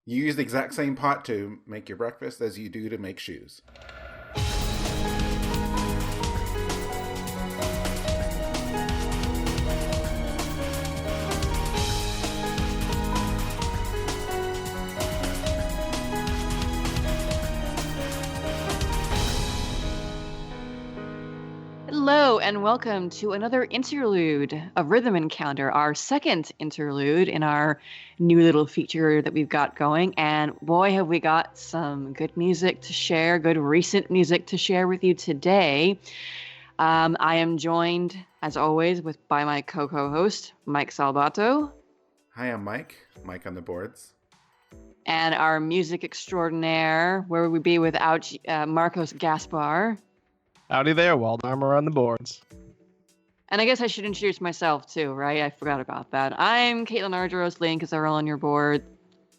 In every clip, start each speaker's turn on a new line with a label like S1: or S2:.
S1: You use the exact same pot to make your breakfast as you do to make shoes.
S2: Hello and welcome to another interlude of Rhythm Encounter, our second interlude in our new little feature that we've got going. And boy, have we got some good music to share, good recent music to share with you today. I am joined, as always, by my co-host, Mike Salbato.
S1: Hi, I'm Mike. Mike on the boards.
S2: And our music extraordinaire, where would we be without Marcos Gaspar?
S3: Howdy there, Waldarmer on the boards.
S2: And I guess I should introduce myself too, right? I forgot about that. I'm Caitlin Argyros, Link, because are on your board,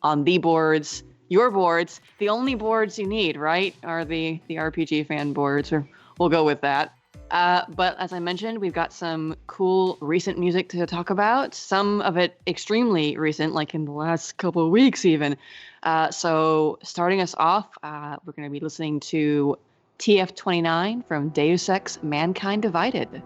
S2: on the boards, your boards. The only boards you need, right, are the RPG fan boards. We'll go with that. But as I mentioned, we've got some cool recent music to talk about. Some of it extremely recent, like in the last couple of weeks even. So starting us off, we're going to be listening to TF-29 from Deus Ex Mankind Divided.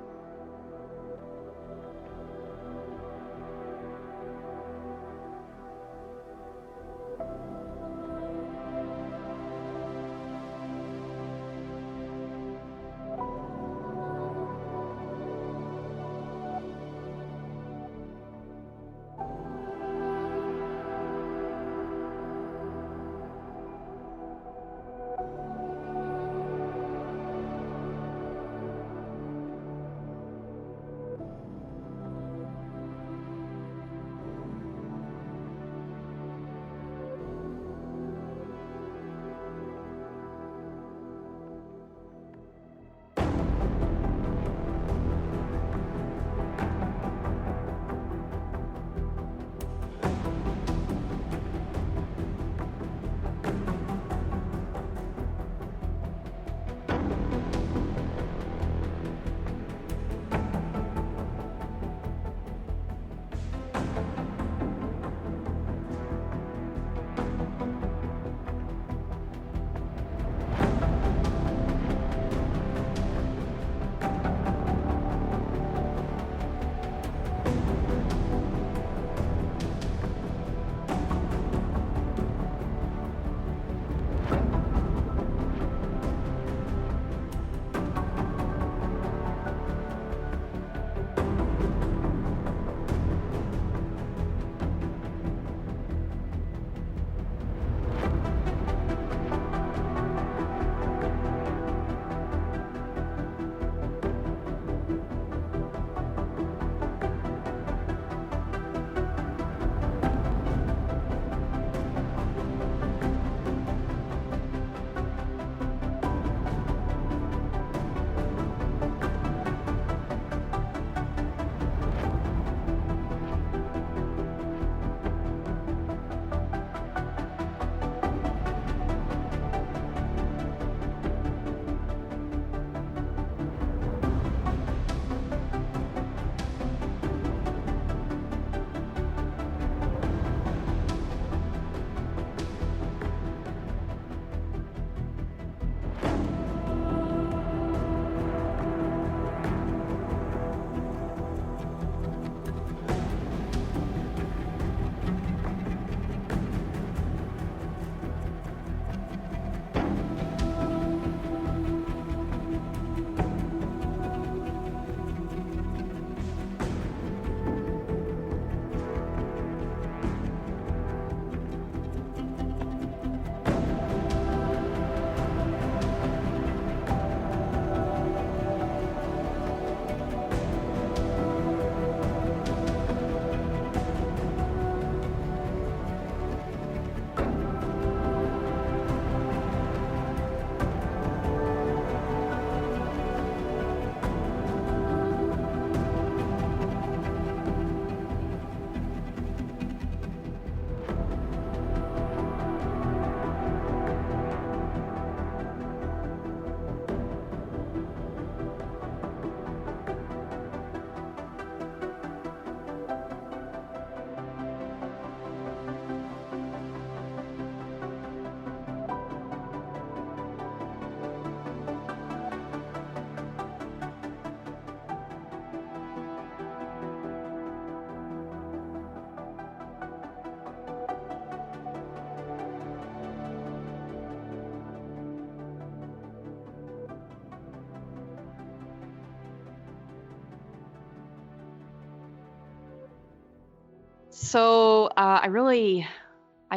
S2: So I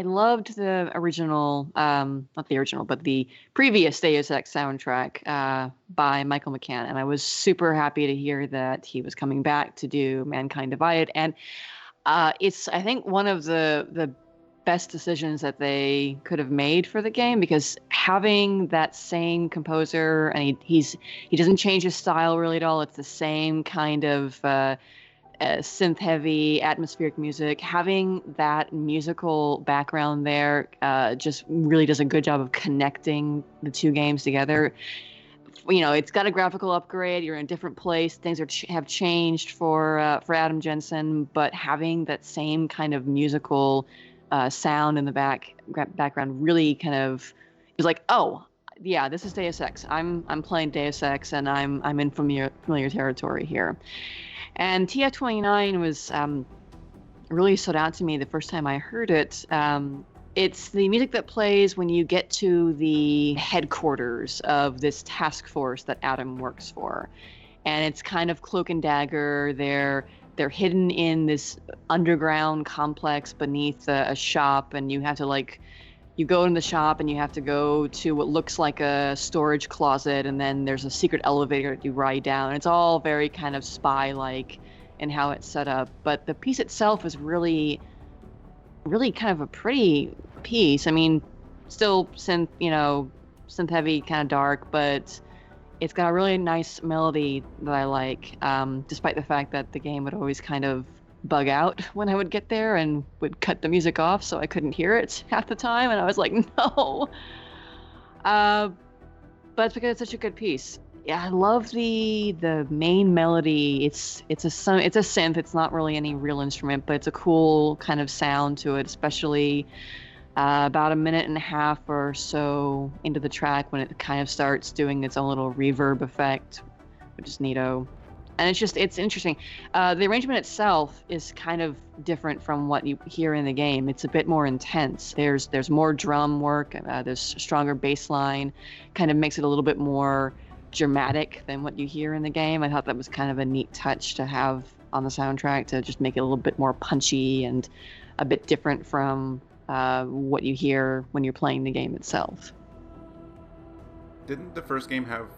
S2: loved the original, not the original, but the previous Deus Ex soundtrack by Michael McCann, and I was super happy to hear that he was coming back to do Mankind Divided. And it's, I think, one of the best decisions that they could have made for the game, because having that same composer, and he doesn't change his style really at all. It's the same kind of synth heavy atmospheric music. Having that musical background there just really does a good job of connecting the two games together. It's got a graphical upgrade. You're in a different place. Things have changed for Adam Jensen, but having that same kind of musical sound in the background really kind of is like, oh yeah, this is Deus Ex. I'm playing Deus Ex, and I'm in familiar territory here. And TF-29 was really stood out to me the first time I heard it. It's the music that plays when you get to the headquarters of this task force that Adam works for. And it's kind of cloak and dagger. They're hidden in this underground complex beneath a shop, and you have to you go in the shop and you have to go to what looks like a storage closet, and then there's a secret elevator that you ride down. It's all very kind of spy-like in how it's set up, but the piece itself is really, really kind of a pretty piece. I mean, still synth heavy, kind of dark, but it's got a really nice melody that I like, despite the fact that the game would always kind of bug out when I would get there and would cut the music off so I couldn't hear it half the time, and I was like, no. But it's because it's such a good piece. Yeah, I love the main melody. It's a synth. It's not really any real instrument, but it's a cool kind of sound to it, especially about a minute and a half or so into the track when it kind of starts doing its own little reverb effect, which is neato. And it's interesting. The arrangement itself is kind of different from what you hear in the game. It's a bit more intense. There's more drum work. There's stronger bass line. Kind of makes it a little bit more dramatic than what you hear in the game. I thought that was kind of a neat touch to have on the soundtrack, to just make it a little bit more punchy and a bit different from what you hear when you're playing the game itself.
S1: Didn't the first game have...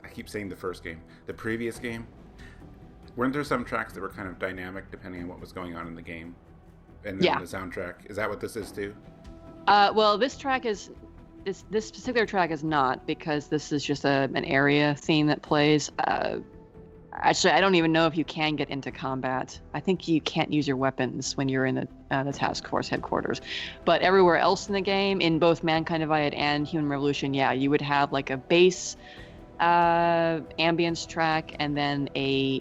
S1: I keep saying the first game. The previous game? Weren't there some tracks that were kind of dynamic depending on what was going on in the game? And then the soundtrack. Is that what this is too?
S2: Well, this particular track is not, because this is just an area theme that plays. Actually, I don't even know if you can get into combat. I think you can't use your weapons when you're in the task force headquarters. But everywhere else in the game, in both Mankind Divided and Human Revolution, yeah, you would have like a bass ambience track, and then a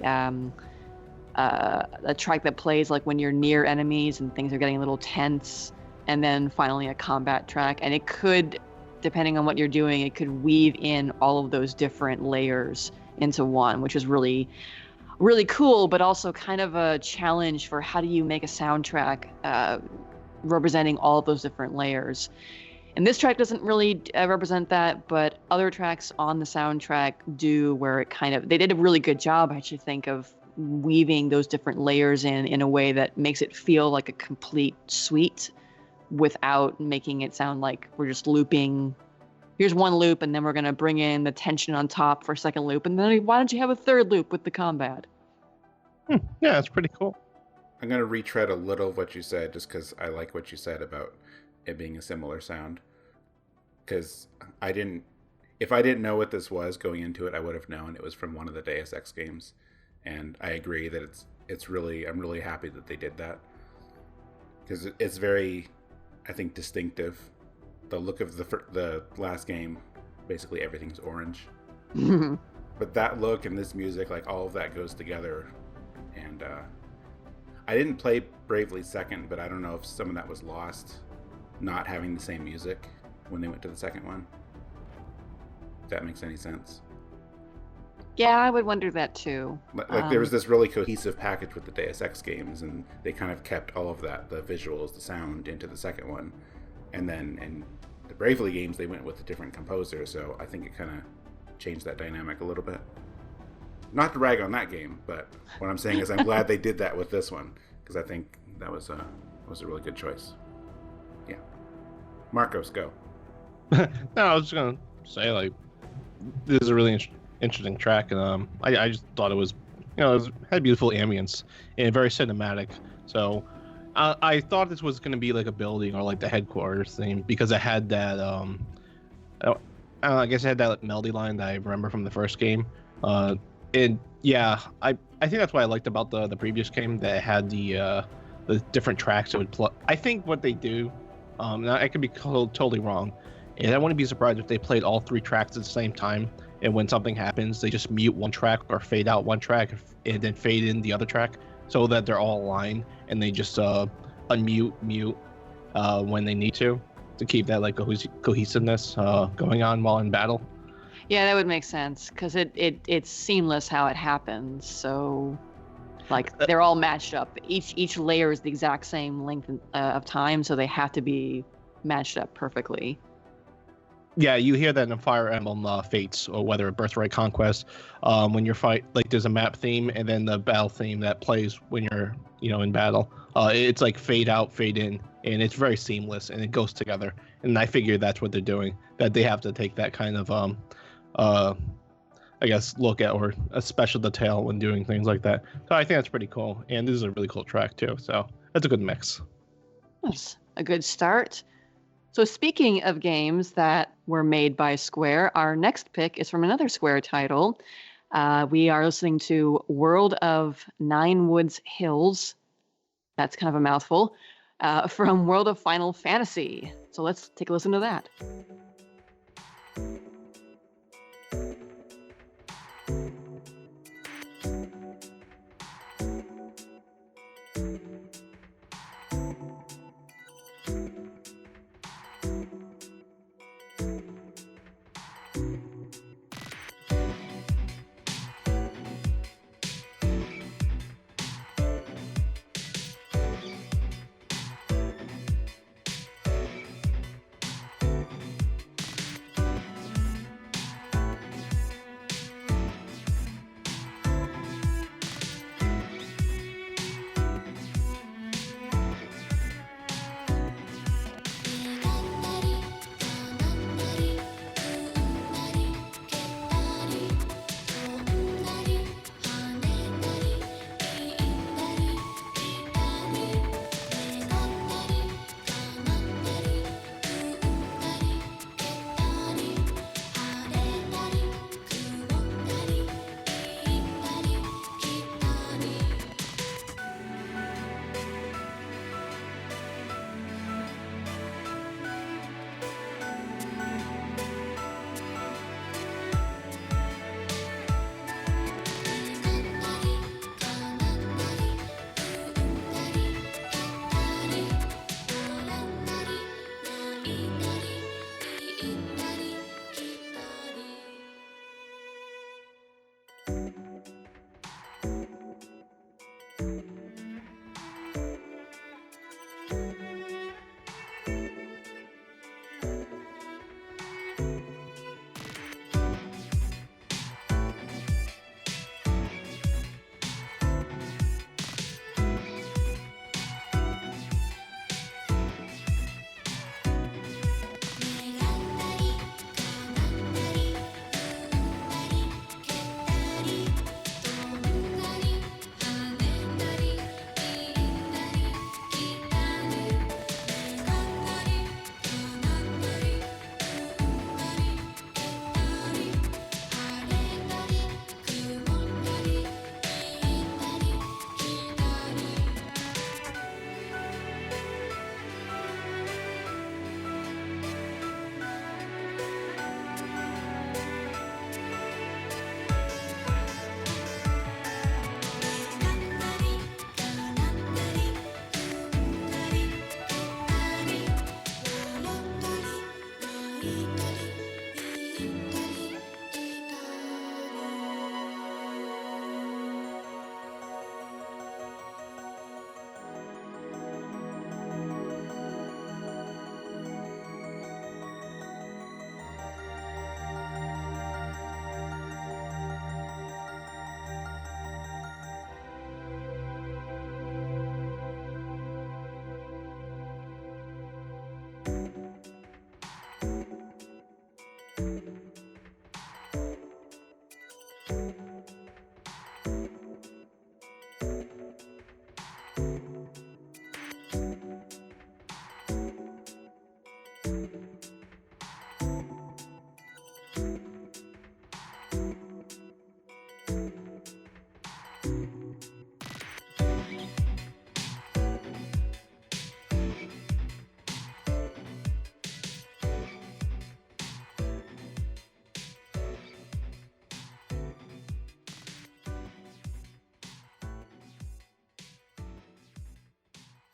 S2: track that plays like when you're near enemies and things are getting a little tense, and then finally a combat track. And it could, depending on what you're doing, it could weave in all of those different layers into one, which is really, really cool, but also kind of a challenge for how do you make a soundtrack representing all of those different layers. And this track doesn't really represent that, but other tracks on the soundtrack do, where they did a really good job, I should think, of weaving those different layers in a way that makes it feel like a complete suite without making it sound like we're just looping. Here's one loop, and then we're going to bring in the tension on top for a second loop, and then why don't you have a third loop with the combat?
S3: Yeah, it's pretty cool.
S1: I'm going to retread a little of what you said, just because I like what you said about it being a similar sound. Because if I didn't know what this was going into it, I would have known it was from one of the Deus Ex games. And I agree that I'm really happy that they did that. Because it's very, I think, distinctive. The look of the last game, basically everything's orange. But that look and this music, like all of that goes together. And I didn't play Bravely Second, but I don't know if some of that was lost, not having the same music when they went to the second one. If that makes any sense.
S2: Yeah, I would wonder that too.
S1: Like there was this really cohesive package with the Deus Ex games, and they kind of kept all of that, the visuals, the sound, into the second one. And then in the Bravely games, they went with a different composer, so I think it kind of changed that dynamic a little bit. Not to rag on that game, but what I'm saying is I'm glad they did that with this one. because I think that was a really good choice. Yeah, Marcos, go.
S3: No, I was just gonna say like this is a really interesting track, and I just thought it was, had beautiful ambience and very cinematic. So I thought this was gonna be like a building or like the headquarters theme because it had that I guess it had that melody line that I remember from the first game. And yeah, I think that's what I liked about the previous game, that it had the different tracks it would play. I think what they do, and I could be totally wrong, and I wouldn't be surprised if they played all 3 tracks at the same time, and when something happens, they just mute one track or fade out one track and then fade in the other track so that they're all aligned, and they just unmute, mute when they need to keep that like cohesiveness going on while in battle.
S2: Yeah, that would make sense because it's seamless how it happens. So, like, they're all matched up. Each layer is the exact same length of time, so they have to be matched up perfectly.
S3: Yeah, you hear that in Fire Emblem Fates, or whether Birthright Conquest, when you're like there's a map theme and then the battle theme that plays when you're in battle. It's like fade out, fade in, and it's very seamless and it goes together. And I figure that's what they're doing. That they have to take that kind of I guess look at or a special detail when doing things like that. So I think that's pretty cool, and this is a really cool track too. So that's a good mix.
S2: That's a good start. So speaking of games that were made by Square, our next pick is from another Square title. We are listening to World of Nine Woods Hills. That's kind of a mouthful. From World of Final Fantasy. So let's take a listen to that.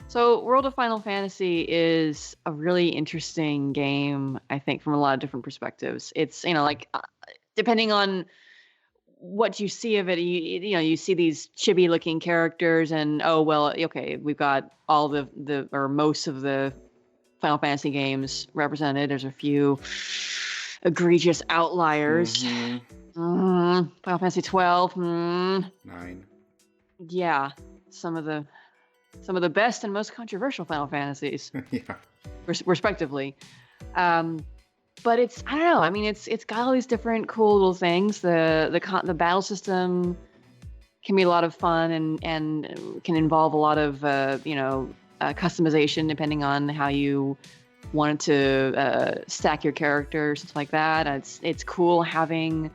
S2: So, World of Final Fantasy is a really interesting game, I think, from a lot of different perspectives. It's, like, depending on what you see of it, you see these chibi-looking characters, and oh well, okay, we've got all the or most of the Final Fantasy games represented. There's a few egregious outliers. Final Fantasy 12.
S1: 9.
S2: Yeah, some of the best and most controversial Final Fantasies,
S1: Yeah.
S2: respectively. But I don't know. I mean, it's got all these different cool little things. The battle system can be a lot of fun and can involve a lot of customization depending on how you wanted to stack your character, something like that. It's cool having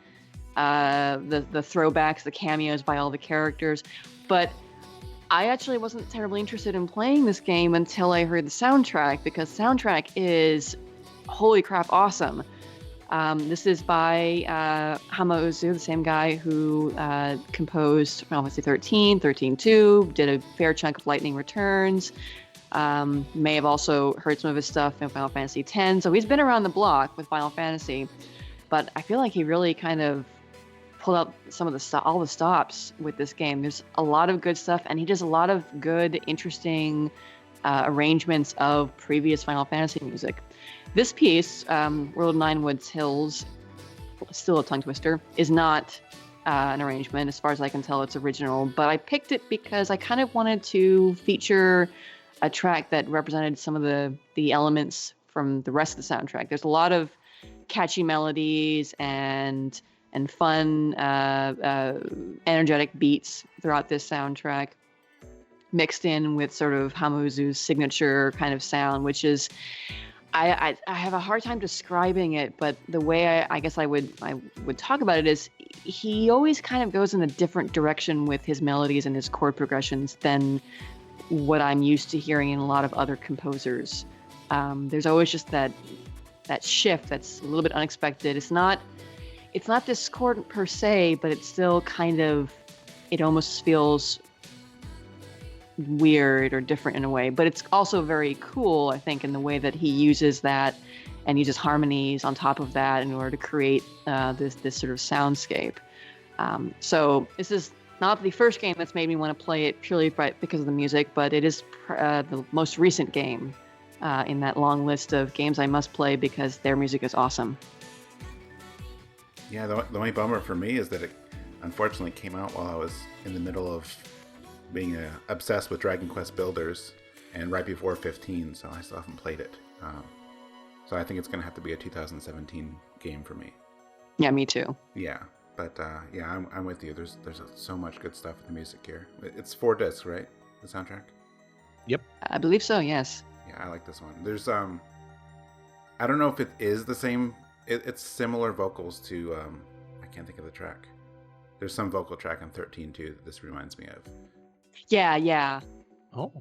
S2: the throwbacks, the cameos by all the characters, but I actually wasn't terribly interested in playing this game until I heard the soundtrack, because the soundtrack is holy crap awesome. This is by Hamauzu, the same guy who composed Final Fantasy 13, 13-2, did a fair chunk of Lightning Returns, may have also heard some of his stuff in Final Fantasy X, so he's been around the block with Final Fantasy, but I feel like he really kind of pulled out some of all the stops with this game. There's a lot of good stuff, and he does a lot of good, interesting arrangements of previous Final Fantasy music. This piece, World of Nine Woods Hills, still a tongue twister, is not an arrangement. As far as I can tell, it's original, but I picked it because I kind of wanted to feature a track that represented some of the elements from the rest of the soundtrack. There's a lot of catchy melodies and fun, energetic beats throughout this soundtrack, mixed in with sort of Hamauzu's signature kind of sound, which is, I have a hard time describing it, but the way I guess I would talk about it is he always kind of goes in a different direction with his melodies and his chord progressions than what I'm used to hearing in a lot of other composers. There's always just that shift that's a little bit unexpected. It's not discordant per se, but it's still kind of, it almost feels weird or different in a way, but it's also very cool, I think, in the way that he uses that and uses harmonies on top of that in order to create this sort of soundscape. So this is not the first game that's made me want to play it purely because of the music, but it is the most recent game in that long list of games I must play because their music is awesome.
S1: Yeah, the only bummer for me is that it unfortunately came out while I was in the middle of being obsessed with Dragon Quest Builders and right before 15, so I still haven't played it. So I think it's going to have to be a 2017 game for me.
S2: Yeah, me too.
S1: Yeah, but yeah, I'm with you. There's so much good stuff in the music here. It's 4 discs, right? The soundtrack?
S3: Yep.
S2: I believe so, yes.
S1: Yeah, I like this one. There's I don't know if it is the same. It's similar vocals to I can't think of the track. There's some vocal track on 13 too that this reminds me of.
S2: Yeah.
S3: Oh.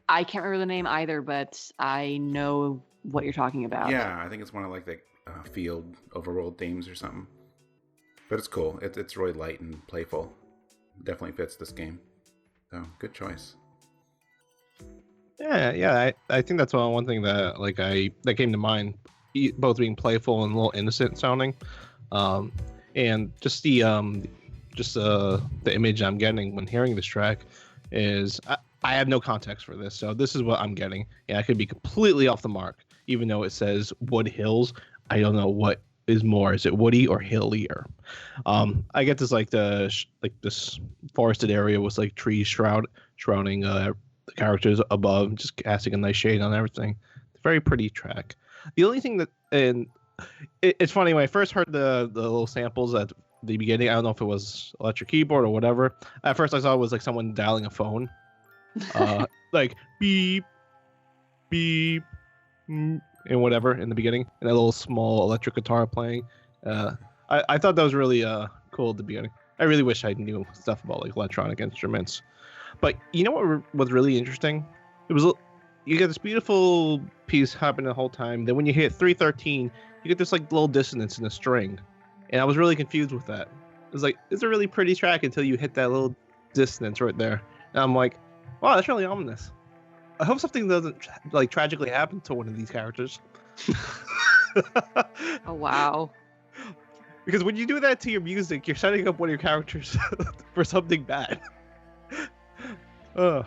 S2: I can't remember the name either, but I know what you're talking about.
S1: Yeah, I think it's one of like the field overworld themes or something. But it's cool. It's really light and playful. Definitely fits this game. So good choice.
S3: Yeah. I think that's one thing that that came to mind. Both being playful and a little innocent sounding, and just the image I'm getting when hearing this track is I have no context for this, so this is what I'm getting. Yeah, I could be completely off the mark, even though it says Wood Hills. I don't know what is more. Is it woody or hillier? I get this this forested area with like trees shrouding the characters above, just casting a nice shade on everything. very pretty track. The only thing that, and it's funny, when I first heard the little samples at the beginning, I don't know if it was electric keyboard or whatever. At first I thought it was like someone dialing a phone. Like beep, beep, and whatever in the beginning, and a little small electric guitar playing. I thought that was really cool at the beginning. I really wish I knew stuff about like electronic instruments. But you know what was really interesting? It was you get this beautiful piece happening the whole time. Then when you hit 313, you get this like little dissonance in the string, and I was really confused with that. It was like, it's a really pretty track until you hit that little dissonance right there, and I'm like, wow, that's really ominous. I hope something doesn't like tragically happen to one of these characters.
S2: Oh wow.
S3: Because when you do that to your music, you're setting up one of your characters for something bad. But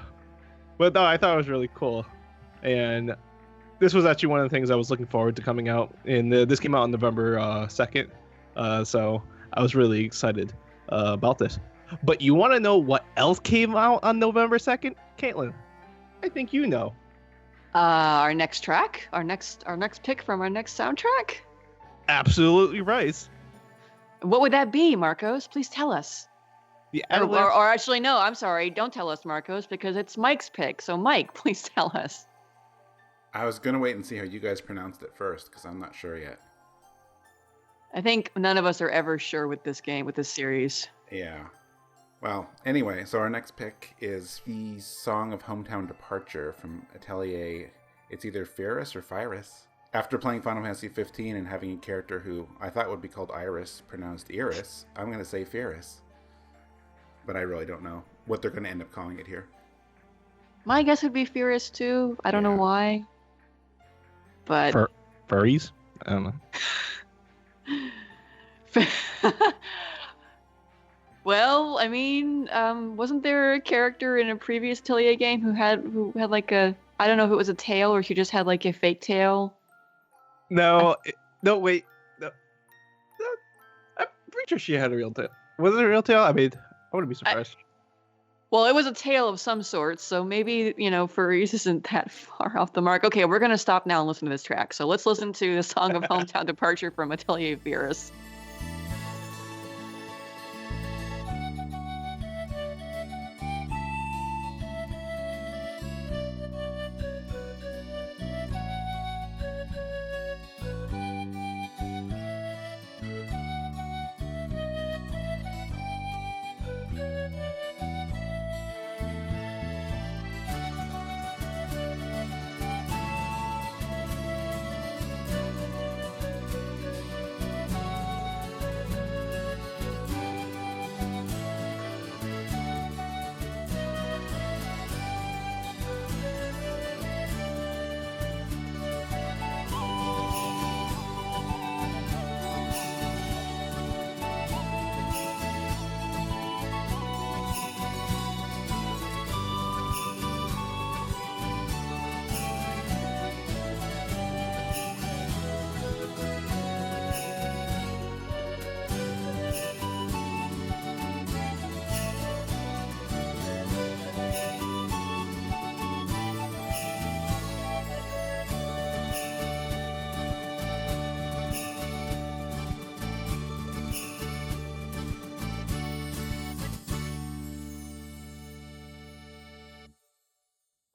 S3: no, I thought it was really cool. And this was actually one of the things I was looking forward to coming out. And this came out on November 2nd. So I was really excited about this. But you want to know what else came out on November 2nd? Caitlin, I think you know.
S2: Our next track? Our next pick from our next soundtrack?
S3: Absolutely right.
S2: What would that be, Marcos? Please tell us. Or actually, no, I'm sorry. Don't tell us, Marcos, because it's Mike's pick. So, Mike, please tell us.
S1: I was going to wait and see how you guys pronounced it first, because I'm not sure yet.
S2: I think none of us are ever sure with this game, with this series.
S1: Yeah. Well, anyway, so our next pick is the Song of Hometown Departure from Atelier. It's either Fyrus or Fyrus. After playing Final Fantasy 15 and having a character who I thought would be called Iris, pronounced Iris, I'm going to say Fyrus. But I really don't know what they're going to end up calling it here.
S2: My guess would be Fyrus too. I don't know why. But
S3: furries? I don't know.
S2: Well, I mean, wasn't there a character in a previous Atelier game who had like a, I don't know if it was a tail or she just had like a fake tail?
S3: No, wait. No, I'm pretty sure she had a real tail. Was it a real tail? I mean, I wouldn't be surprised.
S2: Well, it was a tail of some sort, so maybe, furries isn't that far off the mark. Okay, we're going to stop now and listen to this track. So let's listen to the Song of Hometown Departure from Atelier Fyrus.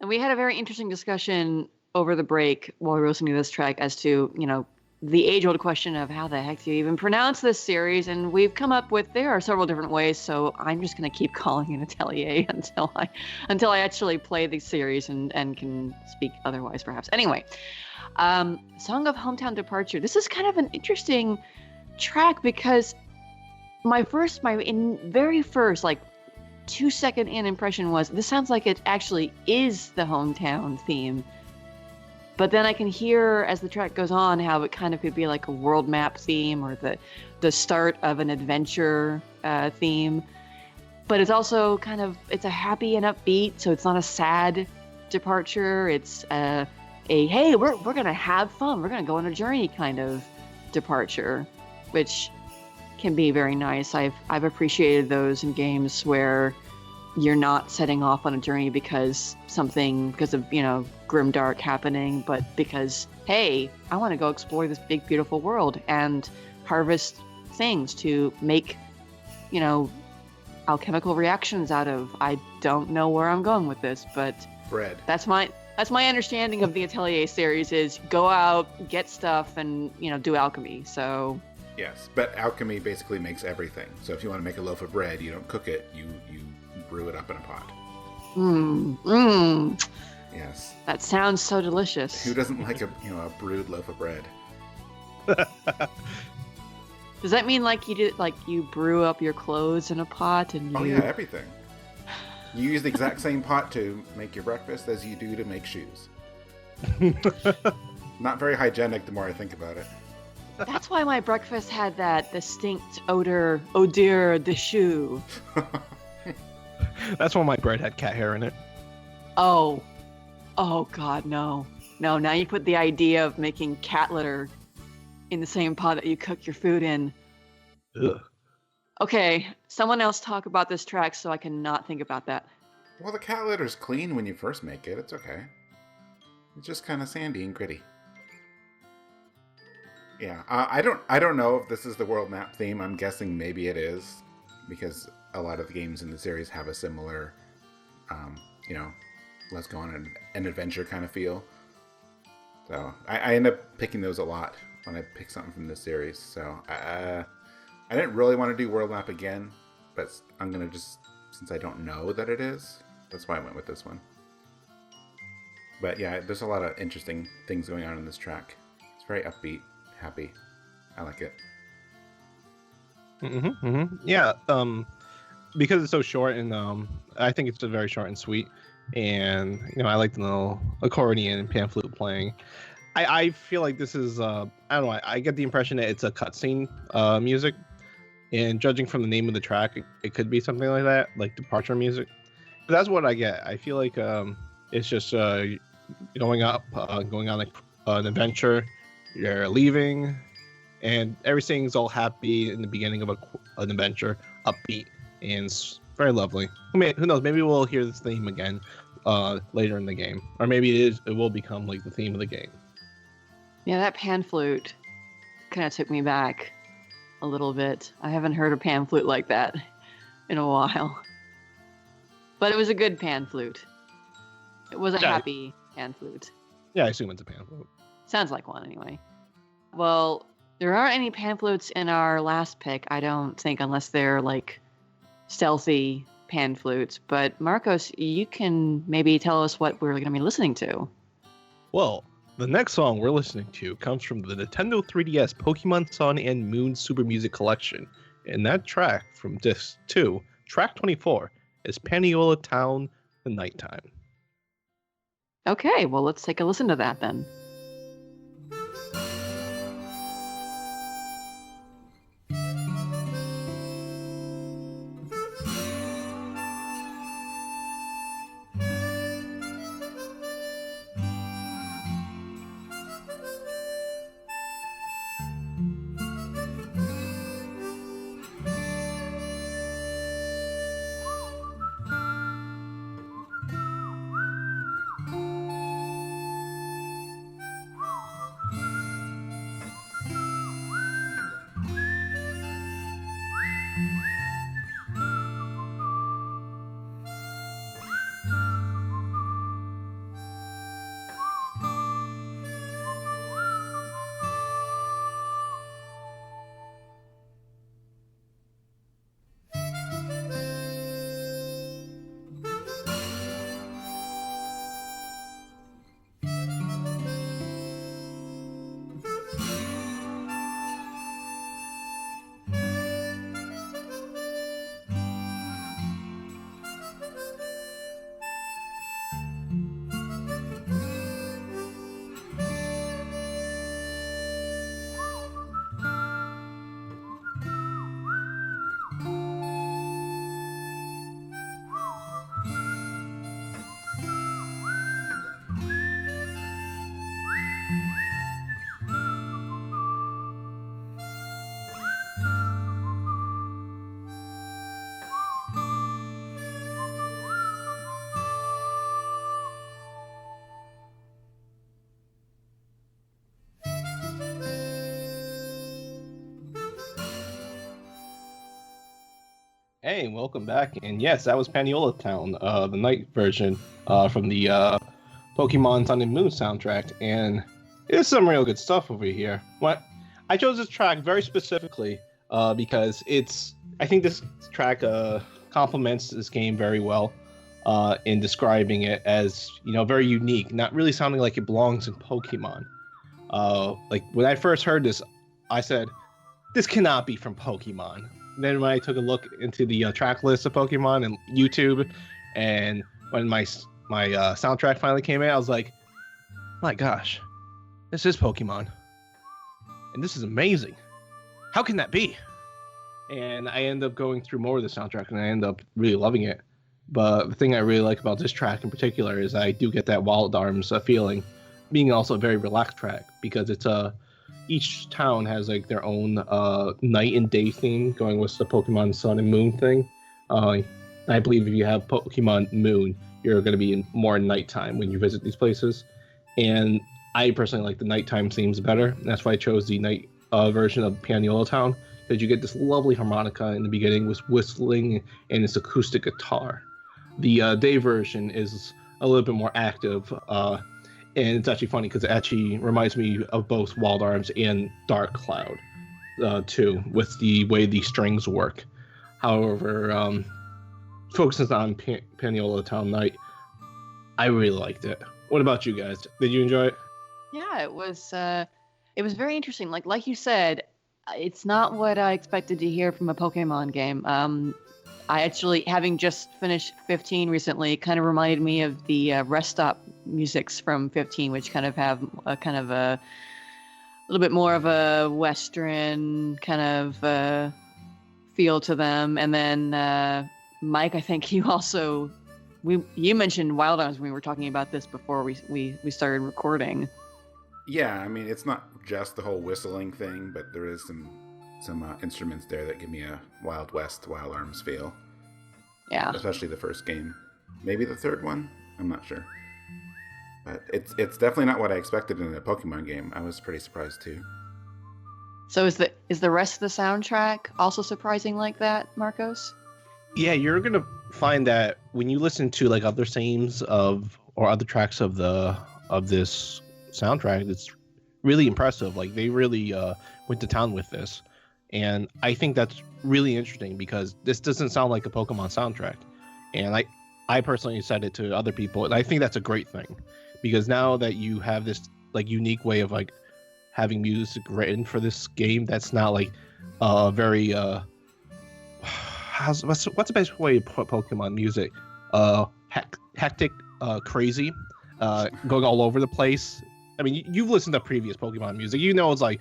S2: And we had a very interesting discussion over the break while we were listening to this track as to, the age-old question of how the heck do you even pronounce this series? And we've come up with, there are several different ways, so I'm just going to keep calling it Atelier until I actually play the series and can speak otherwise, perhaps. Anyway, Song of Hometown Departure. This is kind of an interesting track because my very first, like, 2-second impression was, this sounds like it actually is the hometown theme. But then I can hear as the track goes on how it kind of could be like a world map theme or the start of an adventure theme. But it's also it's a happy and upbeat, so it's not a sad departure. It's hey, we're gonna have fun, we're gonna go on a journey kind of departure, which can be very nice. I've appreciated those in games where you're not setting off on a journey because of, grimdark happening, but because, hey, I want to go explore this big, beautiful world and harvest things to make, alchemical reactions out of. I don't know where I'm going with this, but
S1: Bread.
S2: that's my understanding of the Atelier series is go out, get stuff, and, do alchemy. So
S1: Yes, but alchemy basically makes everything. So if you want to make a loaf of bread, you don't cook it, you brew it up in a pot. Yes.
S2: That sounds so delicious.
S1: Who doesn't like a brewed loaf of bread?
S2: Does that mean you brew up your clothes in a pot and
S1: Oh yeah, everything. You use the exact same pot to make your breakfast as you do to make shoes. Not very hygienic the more I think about it.
S2: That's why my breakfast had that distinct odor, oh dear, the shoe.
S3: That's why my bread had cat hair in it.
S2: Oh God, no. No, now you put the idea of making cat litter in the same pot that you cook your food in.
S3: Ugh.
S2: Okay, someone else talk about this track so I cannot think about that.
S1: Well, the cat litter's clean when you first make it. It's okay. It's just kind of sandy and gritty. Yeah, I don't know if this is the world map theme. I'm guessing maybe it is, because a lot of the games in the series have a similar, let's go on an adventure kind of feel. So I end up picking those a lot when I pick something from this series. So I didn't really want to do world map again, but I'm gonna just, since I don't know that it is, that's why I went with this one. But yeah, there's a lot of interesting things going on in this track. It's very upbeat, happy. I like it.
S3: Yeah, because it's so short, and I think it's very short and sweet, and I like the little accordion and pan flute playing. I feel like this is I don't know. I get the impression that it's a cutscene music, and judging from the name of the track, it could be something like that, like departure music. But that's what I get. I feel like it's just going up, going on an adventure. You're leaving, and everything's all happy in the beginning of an adventure, upbeat, and it's very lovely. Who knows? Maybe we'll hear this theme again later in the game, or maybe it will become like the theme of the game.
S2: Yeah, that pan flute kind of took me back a little bit. I haven't heard a pan flute like that in a while. But it was a good pan flute. It was a happy pan flute.
S3: Yeah, I assume it's a pan flute.
S2: Sounds like one anyway. Well, there aren't any pan flutes in our last pick, I don't think, unless they're like stealthy pan flutes. But Marcos, you can maybe tell us what we're going to be listening to.
S3: Well, the next song we're listening to comes from the Nintendo 3DS Pokemon Sun and Moon Super Music Collection. And that track from Disc 2, track 24, is Paniola Town, The Nighttime.
S2: Okay, well, let's take a listen to that then.
S3: Hey, welcome back. And yes, that was Paniola Town, the night version from the Pokemon Sun and Moon soundtrack. And there's some real good stuff over here. What I chose this track very specifically because I think this track complements this game very well in describing it as, very unique, not really sounding like it belongs in Pokemon. Like when I first heard this, I said, this cannot be from Pokemon. Then when I took a look into the track list of Pokemon and YouTube, and when my soundtrack finally came in, I was like, my gosh, this is Pokemon. And this is amazing. How can that be? And I end up going through more of the soundtrack, and I end up really loving it. But the thing I really like about this track in particular is I do get that Wild Arms feeling, being also a very relaxed track, because it's each town has like their own night and day theme, going with the Pokemon Sun and Moon thing. I believe if you have Pokemon Moon, you're going to be more in nighttime when you visit these places. And I personally like the nighttime themes better. And that's why I chose the night version of Paniola Town, because you get this lovely harmonica in the beginning with whistling and its acoustic guitar. The day version is a little bit more active, and it's actually funny because it actually reminds me of both Wild Arms and Dark Cloud, too, with the way the strings work. However, focusing on Paniola Town Night, I really liked it. What about you guys? Did you enjoy it?
S2: Yeah, it was very interesting. Like you said, it's not what I expected to hear from a Pokemon game. I actually, having just finished 15 recently, kind of reminded me of the rest stop musics from 15, which kind of have a little bit more of a Western kind of feel to them. And then Mike, I think you mentioned Wild Arms when we were talking about this before we started recording.
S1: Yeah, I mean, it's not just the whole whistling thing, but there is some instruments there that give me a Wild West, Wild Arms feel.
S2: Yeah.
S1: Especially the first game. Maybe the third one? I'm not sure. But it's definitely not what I expected in a Pokemon game. I was pretty surprised too.
S2: So is the rest of the soundtrack also surprising like that, Marcos?
S3: Yeah, you're gonna find that when you listen to like other themes or other tracks of this soundtrack, it's really impressive. Like they really went to town with this. And I think that's really interesting because this doesn't sound like a Pokemon soundtrack. And I personally said it to other people, and I think that's a great thing, because now that you have this like unique way of like having music written for this game, that's not like very what's the best way to put Pokemon music? Hectic, crazy, going all over the place. I mean, you've listened to previous Pokemon music, it's like.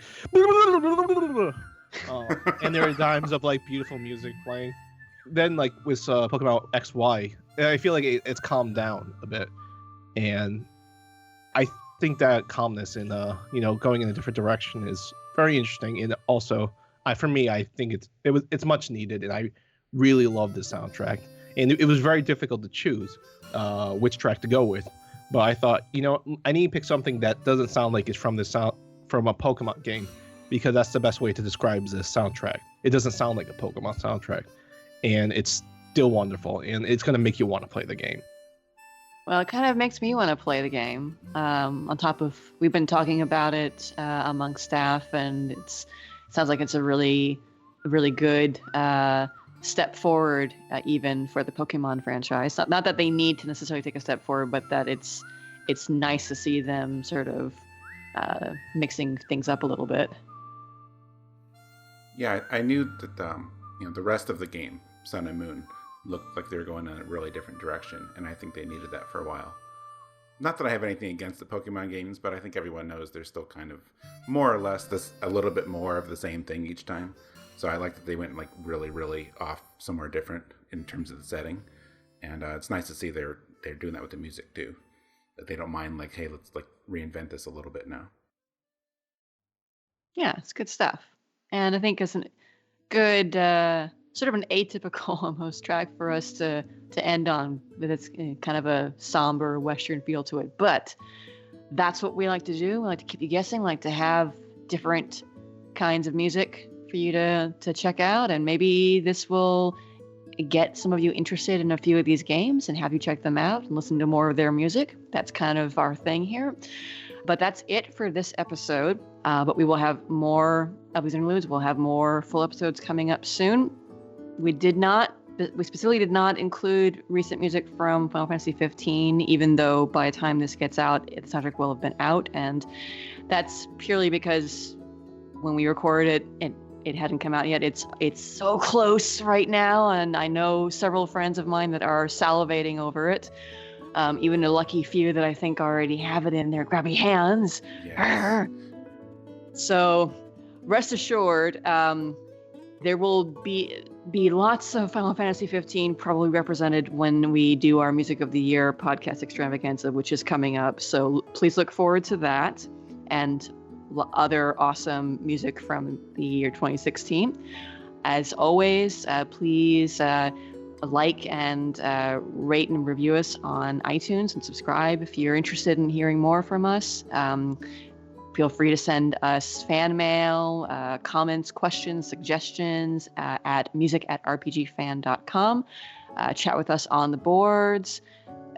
S3: And there are times of like beautiful music playing. Then like with Pokemon XY, I feel like it's calmed down a bit, and I think that calmness and going in a different direction is very interesting. And also, for me, I think it's much needed, and I really love this soundtrack. And it was very difficult to choose which track to go with, but I thought I need to pick something that doesn't sound like it's from a Pokemon game, because that's the best way to describe this soundtrack. It doesn't sound like a Pokemon soundtrack, and it's still wonderful, and it's going to make you want to play the game.
S2: Well, it kind of makes me want to play the game. On top of, we've been talking about it among staff, and it sounds like it's a really, really good step forward, even for the Pokemon franchise. Not that they need to necessarily take a step forward, but that it's nice to see them sort of mixing things up a little bit.
S1: Yeah, I knew that the rest of the game, Sun and Moon, looked like they were going in a really different direction, and I think they needed that for a while. Not that I have anything against the Pokemon games, but I think everyone knows they're still kind of more or less a little bit more of the same thing each time. So I like that they went like really, really off somewhere different in terms of the setting, and it's nice to see they're doing that with the music too. That they don't mind like, hey, let's like reinvent this a little bit now.
S2: Yeah, it's good stuff. And I think it's a good, sort of an atypical almost track for us to end on, with its kind of a somber Western feel to it. But that's what we like to do. We like to keep you guessing, like to have different kinds of music for you to check out. And maybe this will get some of you interested in a few of these games and have you check them out and listen to more of their music. That's kind of our thing here. But that's it for this episode. But we will have more of these interludes. We'll have more full episodes coming up soon. We specifically did not include recent music from Final Fantasy 15, even though by the time this gets out, the soundtrack will have been out. And that's purely because when we recorded it hadn't come out yet. It's so close right now, and I know several friends of mine that are salivating over it. Even a lucky few that I think already have it in their grabby hands.
S1: Yes.
S2: So rest assured, there will be lots of Final Fantasy 15 probably represented when we do our Music of the Year podcast extravaganza, which is coming up. So please look forward to that and other awesome music from the year 2016. As always, please like and rate and review us on iTunes and subscribe if you're interested in hearing more from us. Feel free to send us fan mail, comments, questions, suggestions at music@rpgfan.com. Chat with us on the boards.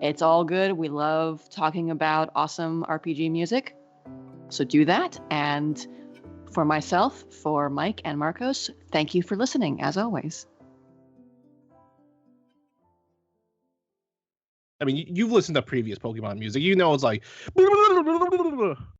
S2: It's all good. We love talking about awesome RPG music. So do that. And for myself, for Mike and Marcos, thank you for listening, as always.
S3: I mean, you've listened to previous Pokemon music. You know it's like